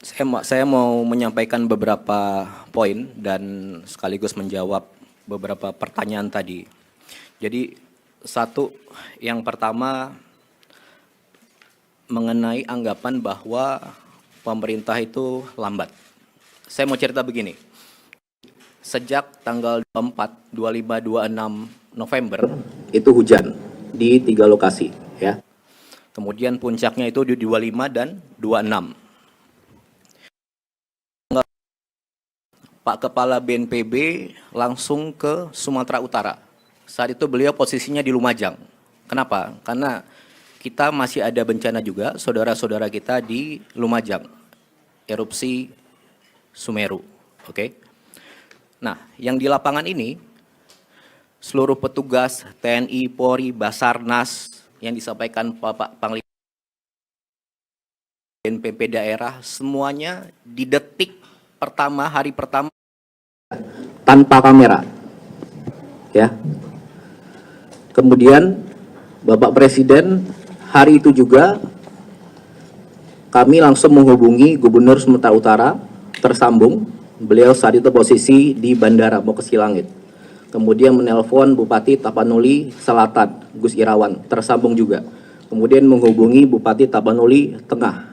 Saya mau menyampaikan beberapa poin dan sekaligus menjawab beberapa pertanyaan tadi. Jadi satu, yang pertama mengenai anggapan bahwa pemerintah itu lambat. Saya mau cerita begini. Sejak tanggal 24, 25, 26 November itu hujan di 3 lokasi ya. Kemudian puncaknya itu di 25 dan 26. Pak Kepala BNPB langsung ke Sumatera Utara. Saat itu beliau posisinya di Lumajang. Kenapa? Karena kita masih ada bencana juga, saudara-saudara kita di Lumajang, erupsi Sumeru. Oke. Nah, yang di lapangan ini, seluruh petugas TNI, Polri, Basarnas, yang disampaikan Bapak Panglima BNPB daerah, semuanya di detik pertama, hari pertama, tanpa kamera. Ya. Kemudian Bapak Presiden hari itu juga kami langsung menghubungi Gubernur Sumatera Utara, tersambung. Beliau saat itu posisi di bandara mau ke Silangit. Kemudian menelpon Bupati Tapanuli Selatan, Gus Irawan, tersambung juga. Kemudian menghubungi Bupati Tapanuli Tengah,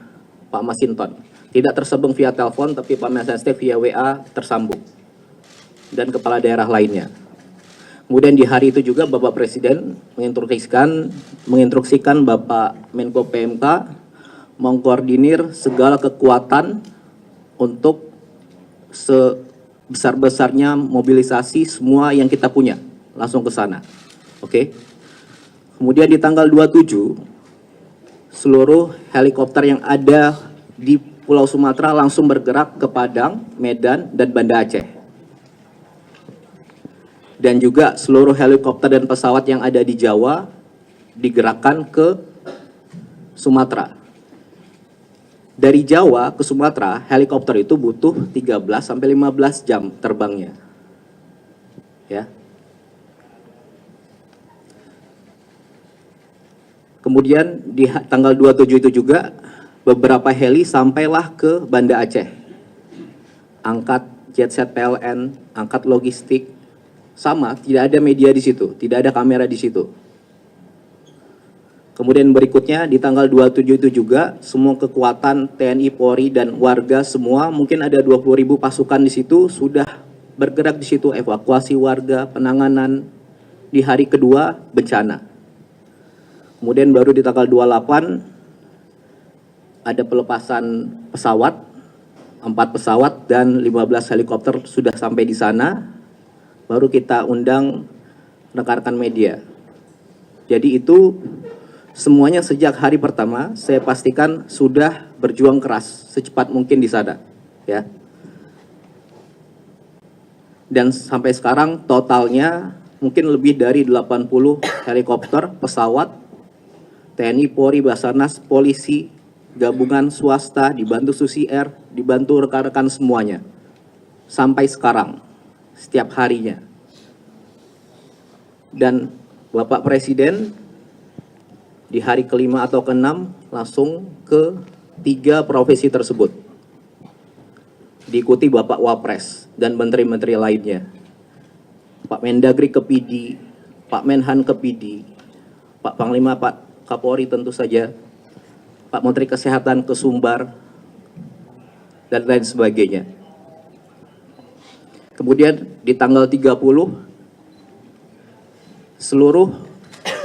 Pak Masinton. Tidak tersambung via telepon, tapi Pak Masinton via WA tersambung. Dan kepala daerah lainnya. Kemudian di hari itu juga Bapak Presiden menginstruksikan Bapak Menko PMK mengkoordinir segala kekuatan untuk sebesar-besarnya mobilisasi semua yang kita punya langsung ke sana. Oke. Kemudian di tanggal 27 seluruh helikopter yang ada di Pulau Sumatera langsung bergerak ke Padang, Medan, dan Banda Aceh. Dan juga seluruh helikopter dan pesawat yang ada di Jawa digerakkan ke Sumatera. Dari Jawa ke Sumatera, helikopter itu butuh 13-15 jam terbangnya. Ya. Kemudian di tanggal 27 itu juga beberapa heli sampailah ke Banda Aceh. Angkat jetset PLN, angkat logistik, sama, tidak ada media di situ, tidak ada kamera di situ. Kemudian berikutnya di tanggal 27 itu juga semua kekuatan TNI, Polri, dan warga semua, mungkin ada 20.000 pasukan di situ, sudah bergerak di situ, evakuasi warga, penanganan di hari kedua bencana. Kemudian baru di tanggal 28 ada pelepasan pesawat, 4 pesawat dan 15 helikopter sudah sampai di sana. Baru kita undang rekan-rekan media. Jadi itu semuanya sejak hari pertama saya pastikan sudah berjuang keras secepat mungkin di sana, ya. Dan sampai sekarang totalnya mungkin lebih dari 80 helikopter, pesawat, TNI, Polri, Basarnas, polisi, gabungan swasta, dibantu Susi Air, dibantu rekan-rekan semuanya. Sampai sekarang, setiap harinya. Dan Bapak Presiden di hari kelima atau keenam langsung ke 3 profesi tersebut. Diikuti Bapak Wapres dan menteri-menteri lainnya. Pak Mendagri ke PD, Pak Menhan ke PD, Pak Panglima, Pak Kapolri tentu saja, Pak Menteri Kesehatan ke Sumbar, dan lain sebagainya. Kemudian di tanggal 30, seluruh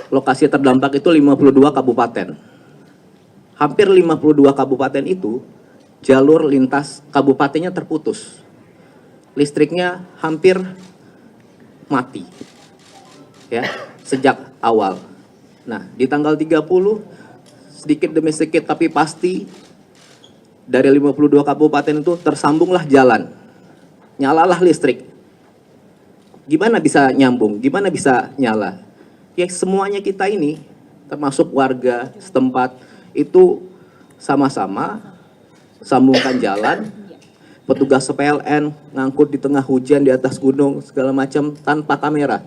lokasi terdampak itu 52 kabupaten. Hampir 52 kabupaten itu, jalur lintas kabupatennya terputus. Listriknya hampir mati. Ya, sejak awal. Nah, di tanggal 30, sedikit demi sedikit tapi pasti, dari 52 kabupaten itu tersambunglah jalan. Nyalalah listrik. Gimana bisa nyambung? Gimana bisa nyala? Ya semuanya kita ini, termasuk warga setempat, itu sama-sama sambungkan jalan. Petugas PLN ngangkut di tengah hujan di atas gunung segala macam tanpa kamera.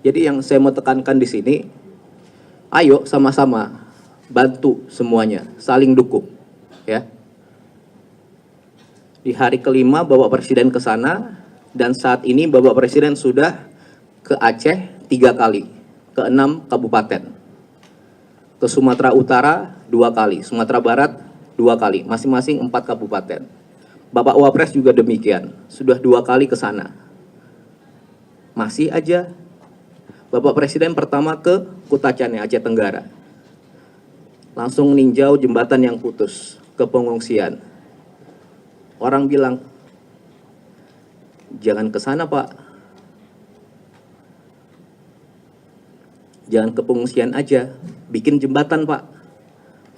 Jadi yang saya mau tekankan di sini, ayo sama-sama bantu semuanya, saling dukung. ya. Di hari kelima Bapak Presiden ke sana, dan saat ini Bapak Presiden sudah ke Aceh 3 kali, ke 6 kabupaten. Ke Sumatera Utara 2 kali, Sumatera Barat 2 kali, masing-masing 4 kabupaten. Bapak Wapres juga demikian, sudah 2 kali ke sana. Masih aja Bapak Presiden pertama ke Kutacane, Aceh Tenggara. Langsung meninjau jembatan yang putus, ke pengungsian. Orang bilang, jangan ke sana Pak, jangan ke pengungsian aja, bikin jembatan Pak.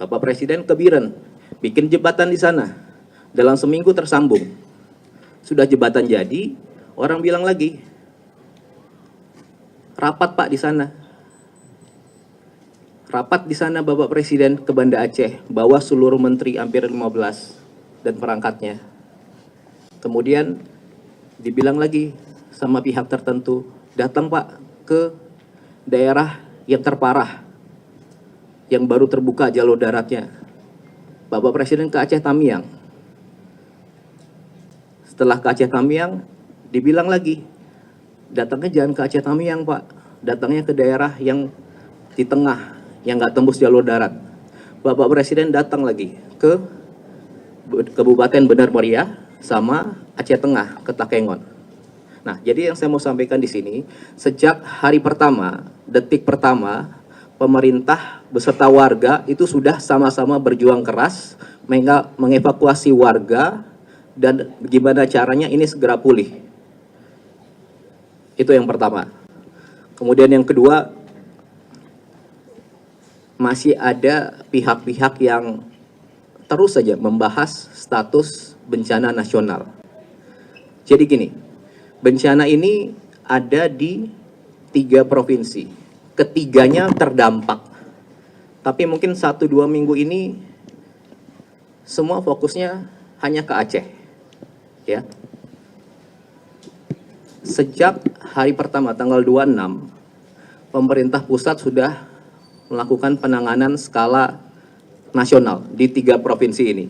Bapak Presiden ke Biren, bikin jembatan di sana, dalam seminggu tersambung. Sudah jembatan jadi, orang bilang lagi, rapat Pak di sana. Rapat di sana Bapak Presiden ke Banda Aceh, bawa seluruh menteri hampir 15 dan perangkatnya. Kemudian dibilang lagi sama pihak tertentu, datang Pak ke daerah yang terparah, yang baru terbuka jalur daratnya. Bapak Presiden ke Aceh Tamiang. Setelah ke Aceh Tamiang, dibilang lagi, datangnya jangan ke Aceh Tamiang Pak, datangnya ke daerah yang di tengah, yang nggak tembus jalur darat. Bapak Presiden datang lagi ke Kabupaten Benar Meriah sama Aceh Tengah ke Takengon. Nah, jadi yang saya mau sampaikan di sini, sejak hari pertama, detik pertama, pemerintah beserta warga itu sudah sama-sama berjuang keras mengevakuasi warga dan gimana caranya ini segera pulih. Itu yang pertama. Kemudian yang kedua, masih ada pihak-pihak yang terus saja membahas status bencana nasional. Jadi gini, bencana ini ada di 3 provinsi, ketiganya terdampak. Tapi mungkin 1-2 minggu ini semua fokusnya hanya ke Aceh. Ya. Sejak hari pertama tanggal 26, pemerintah pusat sudah melakukan penanganan skala nasional di 3 provinsi ini.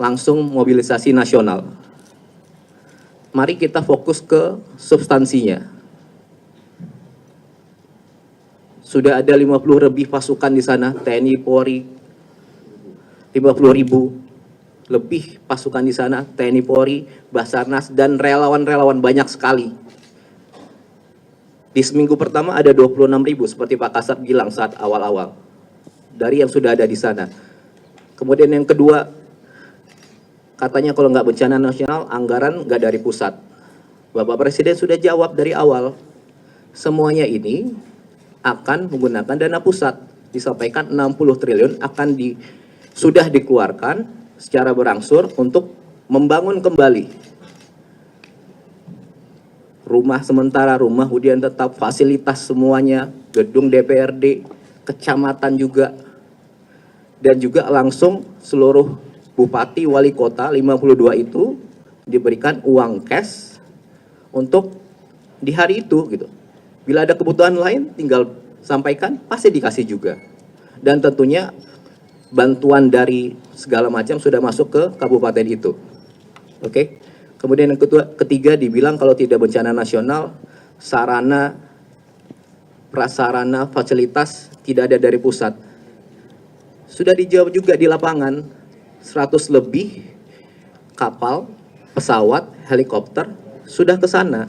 Langsung mobilisasi nasional. Mari kita fokus ke substansinya. Sudah ada 50 lebih pasukan di sana, TNI, Polri, 50.000 lebih pasukan di sana, TNI, Polri, Basarnas, dan relawan-relawan banyak sekali. Di seminggu pertama ada 26.000 seperti Pak Kasat bilang saat awal-awal. Dari yang sudah ada di sana. Kemudian yang kedua, katanya kalau nggak bencana nasional, anggaran nggak dari pusat. Bapak Presiden sudah jawab dari awal, semuanya ini akan menggunakan dana pusat. Disampaikan 60 triliun sudah dikeluarkan secara berangsur untuk membangun kembali rumah sementara, rumah hunian tetap, fasilitas semuanya, gedung DPRD, kecamatan juga, dan juga langsung seluruh bupati, wali kota, 52 itu diberikan uang cash untuk di hari itu gitu. Bila ada kebutuhan lain tinggal sampaikan, pasti dikasih juga. Dan tentunya bantuan dari segala macam sudah masuk ke kabupaten itu. Oke. Kemudian yang ketiga dibilang kalau tidak bencana nasional, sarana, prasarana, fasilitas tidak ada dari pusat. Sudah dijawab juga di lapangan, 100 lebih kapal, pesawat, helikopter sudah ke sana.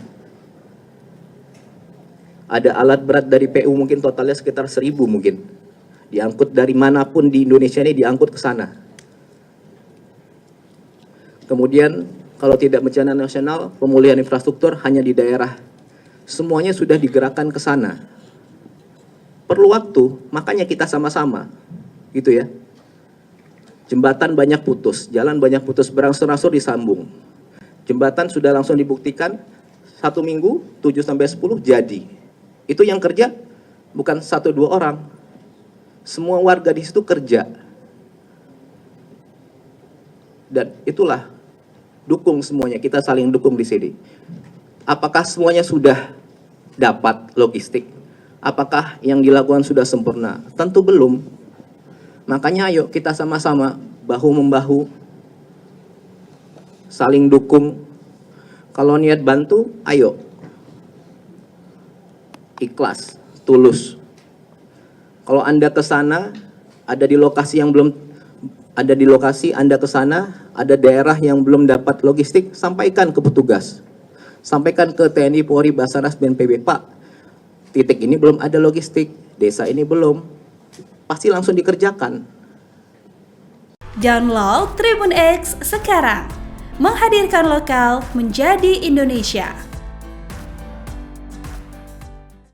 Ada alat berat dari PU mungkin totalnya sekitar 1.000 mungkin. Diangkut dari manapun di Indonesia ini diangkut ke sana. Kemudian kalau tidak bencana nasional, pemulihan infrastruktur hanya di daerah. Semuanya sudah digerakkan ke sana. Perlu waktu, makanya kita sama-sama. Gitu ya. Jembatan banyak putus, jalan banyak putus, berangsur-angsur disambung. Jembatan sudah langsung dibuktikan, 1 minggu, 7-10 jadi. Itu yang kerja bukan 1-2 orang. Semua warga di situ kerja. Dan itulah, dukung semuanya, kita saling dukung di sini. Apakah semuanya sudah dapat logistik? Apakah yang dilakukan sudah sempurna? Tentu belum. Makanya ayo kita sama-sama bahu-membahu, saling dukung. Kalau niat bantu, ayo. Ikhlas, tulus. Kalau Anda ke sana, ada di lokasi Anda ke sana, ada daerah yang belum dapat logistik, sampaikan ke petugas. Sampaikan ke TNI, Polri, Basarnas, BNPB, Pak, titik ini belum ada logistik, desa ini belum. Pasti langsung dikerjakan. Download Tribun X sekarang. Menghadirkan lokal menjadi Indonesia.